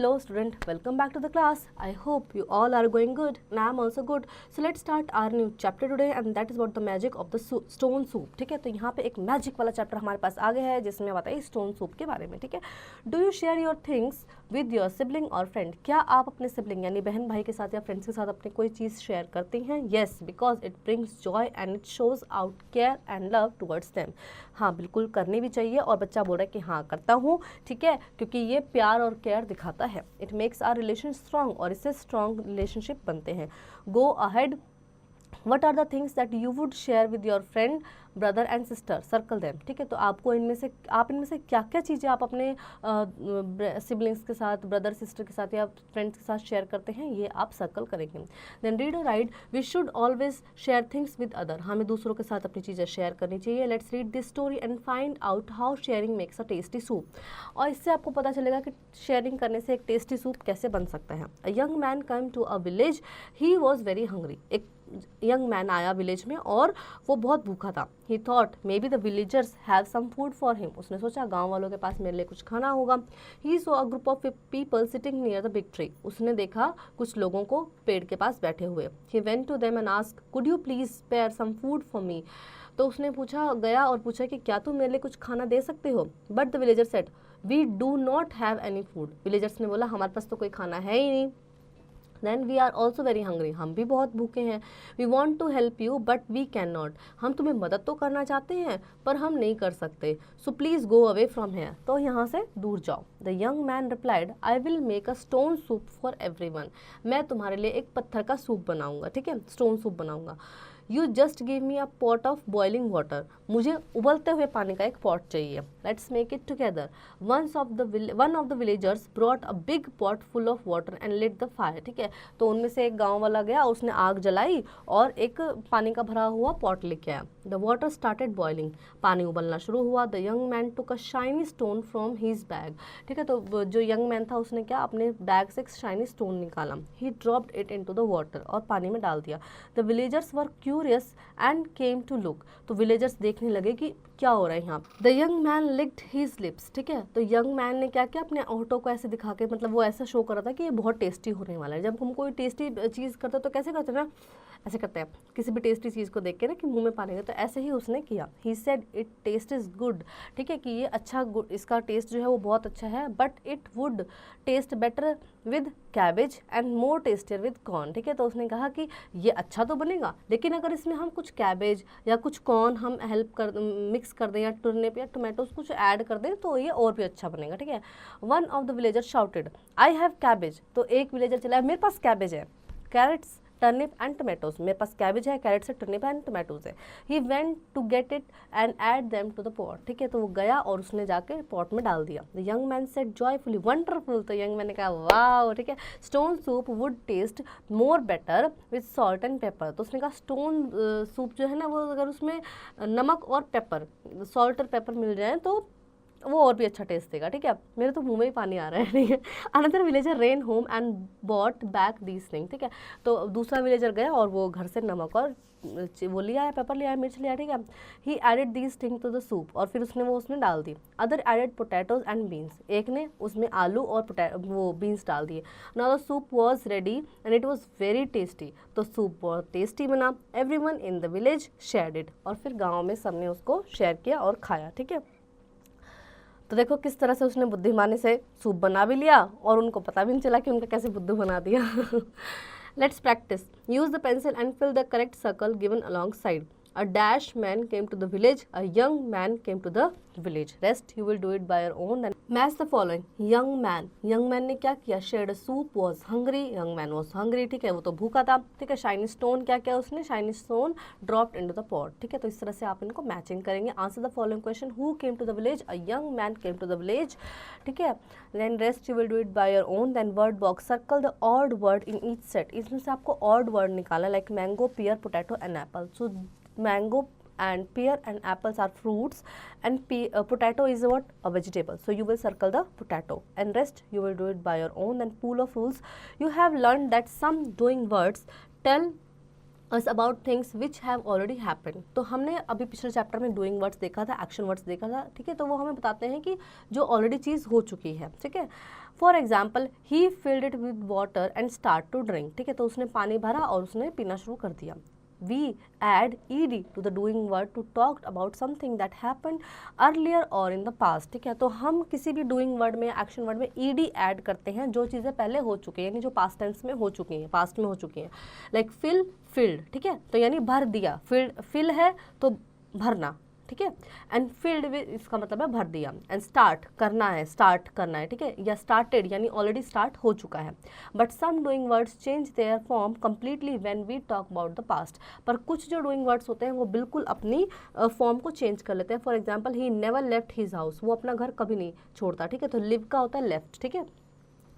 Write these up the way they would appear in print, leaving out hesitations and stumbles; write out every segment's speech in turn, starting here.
Hello student, welcome back to the class. I hope you all are going good and I am also good. So let's start our new chapter today and that is about the magic of the stone soup. ठीक है, तो यहाँ पे एक magic वाला chapter हमारे पास आ गया है जिसमें बताइए स्टोन सूप के बारे में. ठीक है, do you share your things with your sibling और फ्रेंड. क्या आप अपने सिबलिंग यानी बहन भाई के साथ या फ्रेंड्स के साथ अपनी कोई चीज़ शेयर करते हैं. Yes, because it brings Joy and it shows out care and love towards them. हाँ, बिल्कुल करनी भी चाहिए और बच्चा बोल रहा है कि हाँ करता हूँ. ठीक है, क्योंकि ये प्यार और केयर दिखाता है. It makes our relation strong और इससे स्ट्रॉन्ग रिलेशनशिप बनते हैं. Go ahead. What are the things that you would share with your friend, brother and sister? Circle them. ठीक है, तो आपको इनमें से क्या क्या चीज़ें आप अपने सिबलिंग्स के साथ, ब्रदर सिस्टर के साथ या फ्रेंड्स के साथ शेयर करते हैं, ये आप सर्कल करेंगे. देन रीड और write. We should always share things with other. हमें दूसरों के साथ अपनी चीज़ें शेयर करनी चाहिए. Let's read this story and find out how sharing makes a tasty soup. और इससे आपको पता चलेगा कि शेयरिंग करने से एक टेस्टी सूप कैसे बन सकता है. A young man come to a village. He was very hungry. एक यंग मैन आया विलेज में और वो बहुत भूखा था. He thought maybe the villagers have some food for him. उसने सोचा गांव वालों के पास मेरे लिए कुछ खाना होगा. He saw a group of people sitting near the big tree. उसने देखा कुछ लोगों को पेड़ के पास बैठे हुए. He went to them and asked could you please spare some food for me. तो उसने गया और पूछा कि क्या तुम मेरे लिए कुछ खाना दे सकते हो. But the villager said we do not have any food. Villagers ने बोला हमारे पास तो कोई खाना है ही नहीं. Then we are also very hungry. हम भी बहुत भूखे हैं. We want to help you but we cannot. हम तुम्हें मदद तो करना चाहते हैं पर हम नहीं कर सकते. So please go away from here. तो यहाँ से दूर जाओ. The young man replied I will make a stone soup for every one. मैं तुम्हारे लिए एक पत्थर का सूप बनाऊंगा. ठीक है, स्टोन सूप बनाऊंगा. You just give me a pot of boiling water. मुझे उबलते हुए पानी का एक पॉट चाहिए. Let's make it together. One of the villagers brought a big pot full of water and lit the fire. ठीक है, तो उनमें से एक गांव वाला गया, उसने आग जलाई और एक पानी का भरा हुआ पॉट लेके आया. The water started boiling. पानी उबलना शुरू हुआ. The young man took a shiny stone from his bag. ठीक है, तो जो यंग मैन था उसने क्या अपने बैग से एक शाइनी स्टोन निकाला. He dropped it into the water और पानी में डाल दिया. The villagers were curious and came to look. तो विलेजर्स देखने लगे कि क्या हो रहा है यहाँ. The young man licked his lips. ठीक है, तो यंग मैन ने क्या किया अपने होठों को ऐसे दिखा के, मतलब वो ऐसा शो कर रहा था कि ये बहुत टेस्टी होने वाला है. जब हम कोई टेस्टी चीज़ करते हैं तो कैसे करते हैं ना, ऐसे करते हैं किसी भी टेस्टी चीज़ को देख के ना कि मुंह में पानी है. तो ऐसे ही उसने किया. He said it taste is good. ठीक है, कि ये अच्छा, इसका टेस्ट जो है वो बहुत अच्छा है. But it would taste better with cabbage and more tastier with corn. ठीक है, तो उसने कहा कि ये अच्छा तो बनेगा लेकिन अगर इसमें हम कुछ कैबेज या कुछ कॉर्न हम मिक्स कर दें या टर्निप या टोमेटोज कुछ ऐड कर दें तो ये और भी अच्छा बनेगा. ठीक है. One of the villager shouted I have cabbage. तो एक विलेजर चला मेरे पास कैबेज है, कैरेट्स, टर्निप एंड टोमेटोज. मेरे पास कैबेज है, कैरेट्स है, टर्निप एंड टोमेटोज है. He went to get it and add them to the pot. ठीक है, तो वो गया और उसने जाके पॉट में डाल दिया. The young man said joyfully wonderful. तो यंग मैन ने कहा वाह. ठीक है, stone soup would taste more better with salt and pepper. तो उसने कहा स्टोन सूप जो है ना वो अगर उसमें नमक और पेपर, सॉल्ट और पेपर मिल जाए तो वो और भी अच्छा टेस्ट देगा. ठीक है, मेरे तो मुंह में ही पानी आ रहा है. ठीक है. Another villager rain home and bought back these thing. ठीक है, तो दूसरा विलेजर गया और वो घर से नमक और वो लिया है, पेपर लिया है, मिर्च लिया. ठीक है. He added these thing to the soup. और फिर उसने वो उसमें डाल दी. Other added potatoes and beans. एक ने उसमें आलू और वो बीन्स डाल दिए. Now the soup was ready and it was very tasty. तो सूप बहुत टेस्टी बना. Everyone in the village shared it. और फिर गाँव में सबने उसको शेयर किया और खाया. ठीक है, तो देखो किस तरह से उसने बुद्धिमानी से सूप बना भी लिया और उनको पता भी नहीं चला कि उनका कैसे बुद्धू बना दिया. Let's practise. Use the pencil and fill the correct circle given alongside. A dash man came to the village. A young man came to the village. Rest you will do it by your own. Then match the following. Young man. Young man ने क्या किया? Shared a soup. Was hungry. Young man was hungry. ठीक है, वो तो भूखा था. ठीक है. Shiny stone क्या किया उसने? Shiny stone dropped into the pot. ठीक है, तो इस तरह से आप इनको मैचिंग करेंगे. Answer the following question. Who came to the village? A young man came to the village. ठीक है. Then rest you will do it by your own. Then word box. Circle the odd word in each set. इसमें से आपको odd word निकाला like mango, pear, potato and apple. So mango and pear and apples are fruits and potato is what? A vegetable. So you will circle the potato and rest you will do it by your own. Then pool of rules. You have learned that some doing words tell us about things which have already happen. तो हमने अभी पिछले chapter में doing words देखा था, action words देखा था, ठीक है। तो वो हमें बताते हैं कि जो ऑलरेडी चीज़ हो चुकी है, ठीक है। For example he filled it with water and start to drink, ठीक है। तो उसने पानी भरा और उसने पीना शुरू कर दिया। We add ed to the doing word to talk about something that happened earlier or in the past, ठीक है। तो हम किसी भी doing word में, action word में ed ऐड करते हैं जो चीज़ें पहले हो चुकी हैं, यानी जो past tense में हो चुकी हैं, past में हो चुकी हैं। लाइक fill, filled, ठीक है। तो यानी भर दिया, fill है तो भरना, ठीक है। एंड फील्ड विद, इसका मतलब है भर दिया। एंड स्टार्ट करना है, स्टार्ट करना है, ठीक है। या स्टार्टेड यानी ऑलरेडी स्टार्ट हो चुका है। But some doing words change their form completely when we talk about the past. पर कुछ जो डूइंग वर्ड्स होते हैं वो बिल्कुल अपनी फॉर्म को चेंज कर लेते हैं। For example he never left his house, वो अपना घर कभी नहीं छोड़ता, ठीक है। तो लिव का होता है लेफ्ट, ठीक है।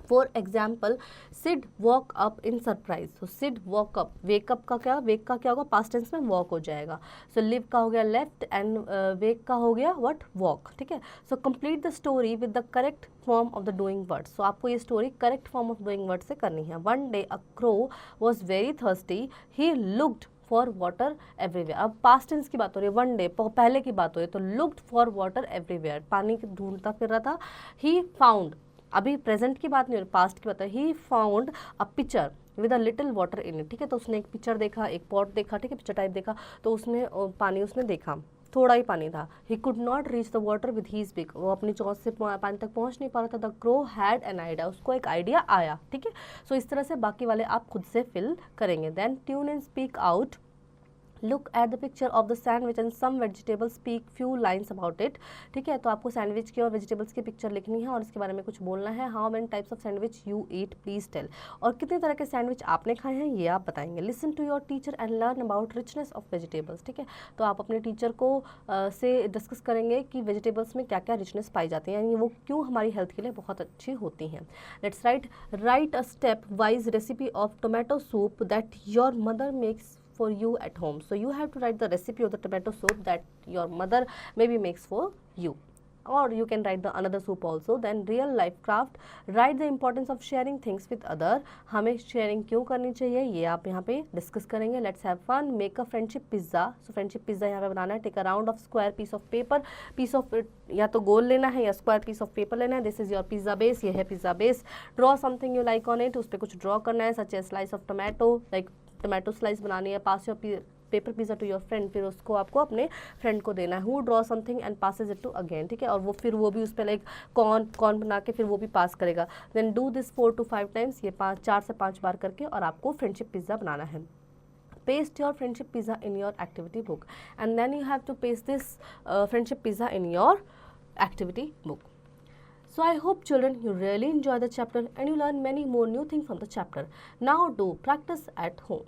For example Sid walk up in surprise, तो सिड वॉक अप, वेकअप का क्या, वेक का क्या होगा, पास्ट टेंस में वॉक हो जाएगा। सो लिव का हो गया लेफ्ट एंड वेक का हो गया व्हाट, वॉक, ठीक है। So complete the story with the correct form of the doing word. So आपको ये story correct form of doing word से करनी है। One day a crow was very thirsty, he looked for water everywhere. अब past tense की बात हो रही है, वन डे पहले की बात हो रही है, तो लुक्ड फॉर वाटर एवरीवेयर, पानी ढूंढता फिर रहा था। ही फाउंड, अभी प्रेजेंट की बात नहीं हो रही, पास्ट की बात है। He found a picture with a little water in it, ठीक है। तो उसने एक पिक्चर देखा, एक पॉट देखा, ठीक है, पिक्चर टाइप देखा, तो उसमें पानी उसने देखा, थोड़ा ही पानी था। He could not reach the water with his big, वो अपनी चौंच से पानी तक पहुंच नहीं पा रहा था। The crow had an idea, उसको एक आइडिया आया, ठीक है। सो इस तरह से बाकी वाले आप खुद से फिल करेंगे। Then tune and speak out, look at the picture of the sandwich and some vegetables, speak few lines about it, ठीक है। तो आपको सैंडविच की और वेजिटेबल्स की पिक्चर लिखनी है और इसके बारे में कुछ बोलना है। How many types of sandwich you eat please tell, और कितने तरह के सैंडविच आपने खाए हैं ये आप बताएंगे। Listen to your teacher and learn about richness of vegetables, ठीक है। तो आप अपने टीचर को से डिस्कस करेंगे कि वेजिटेबल्स में क्या क्या रिचनेस पाई जाती है, यानी वो क्यों हमारी हेल्थ के लिए बहुत अच्छी होती हैं। Let's write a step wise recipe of tomato soup that your mother makes for you at home. So you have to write the recipe of the tomato soup that your mother maybe makes for you, or you can write the another soup also. Then real life craft, write the importance of sharing things with other, हमें sharing क्यों करनी चाहिए ये आप यहाँ पे discuss करेंगे। Let's have fun, make a friendship pizza. So friendship pizza यहाँ पे बनाना है। Take a round of square piece of paper, piece of या तो गोल लेना है या स्क्वायर पीस ऑफ पेपर लेना है। This is your pizza base, ये है pizza base. Draw something you like on it, उस पर कुछ ड्रॉ करना है, such a slice of tomato, like tomato slice बनानी है। Pass your paper pizza to your friend, फिर उसको आपको अपने फ्रेंड को देना है। Who draw something and passes it to again, ठीक है। और वो फिर वो भी उस पर लाइक कॉर्न बना के फिर वो भी पास करेगा। Then do this 4 to 5 times, ये 4 से 5 बार करके, और आपको फ्रेंडशिप पिज्जा बनाना है। Paste your friendship pizza in your activity book, and then you have to paste this friendship pizza in your activity book. So I hope children you really enjoy the chapter and you learn many more new things from the chapter. Now do practice at home.